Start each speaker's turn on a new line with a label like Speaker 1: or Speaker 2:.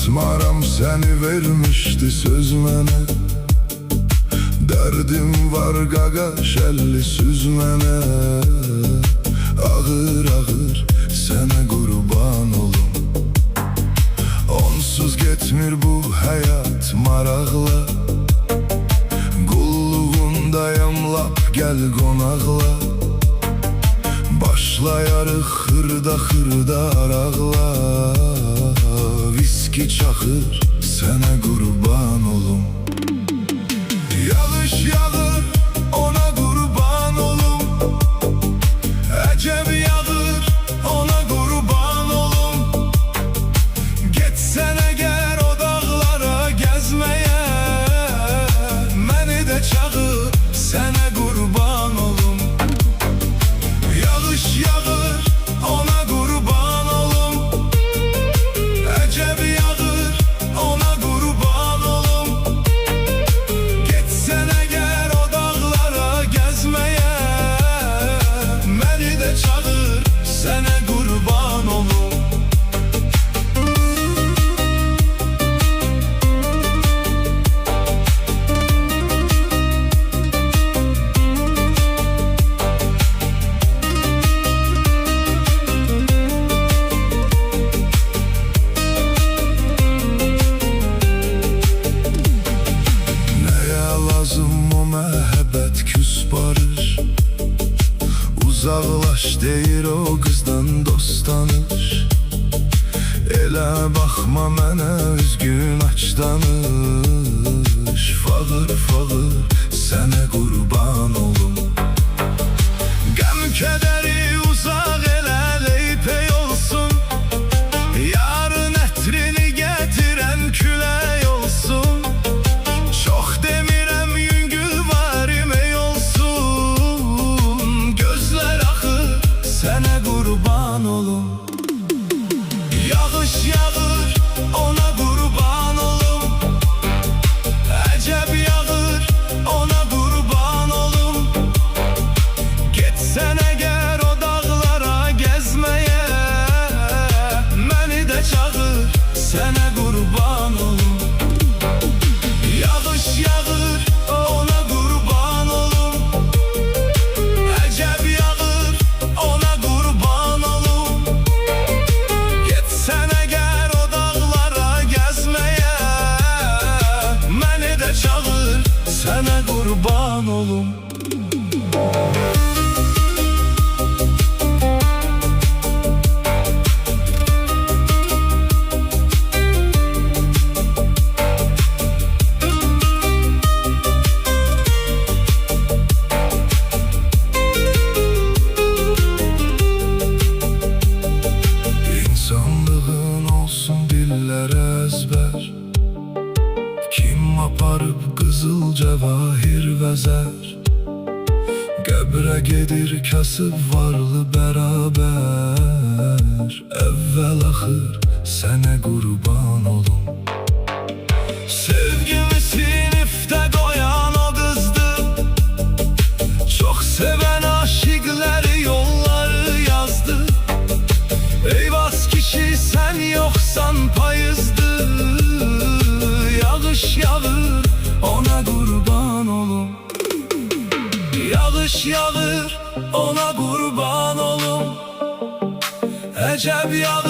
Speaker 1: Asmaram seni vermişti söz mənə. Derdim var gaga şelli süzmene. Ağır ağır sene kurban olum. Onsuz getmir bu hayat maraqla. Qulluğundayam lap gel qonaqla. Başlayarıq xırda xırda araqla. Viski çaxır sene kurban olum. Yağış yağır ona kurban olum. Əcəb yağır ona kurban olum. Getsən əgər o dağlara gəzməyə, məni də çağır sənə kurban olum. Yağış yağır ona kurban olum. Əcəb yağır ona kurban olum. Getsən əgər o dağlara gəzməyə, məni də çağır sənə kurban olum. Məhəbbət küs barış. Uzaqlaş deyir o qızdan dost tanış. Elə baxma mənə üzgün aç danış. Fağır fağır sənə qurban olum. Qəm kədəri uzaq elə leypey olsun. Yarın ətrini gətirən külək olsun. Çox demirəm yüngül var imey olsun. Gözlər axır sənə qurban olum. Yağış yağır ona kurban olum. Əcəb yağır ona kurban olum. Getsən əgər o dağlara gəzməyə, məni də çağır sənə kurban olum. Yağış yağır ona kurban olum. Əcəb yağır ona kurban olum. Getsən əgər o dağlara gəzməyə, məni də çağır sənə kurban olum. İnsanlığın olsun dillərə əzbər. Kim aparıb qızıl cəvahir vəzər. Qəbrə gedir kasıb varlı bərabər. Əvvəl axır sənə qurban olum. Sevgimi sinifdə qoyan o qızdır. Çox sevən aşiqləri yolları yazdı. Eyvaz kişi sen yoksan payızdır. Yağış yağır ona kurban olum. Yağış yağır ona kurban olum. Əcəb yağır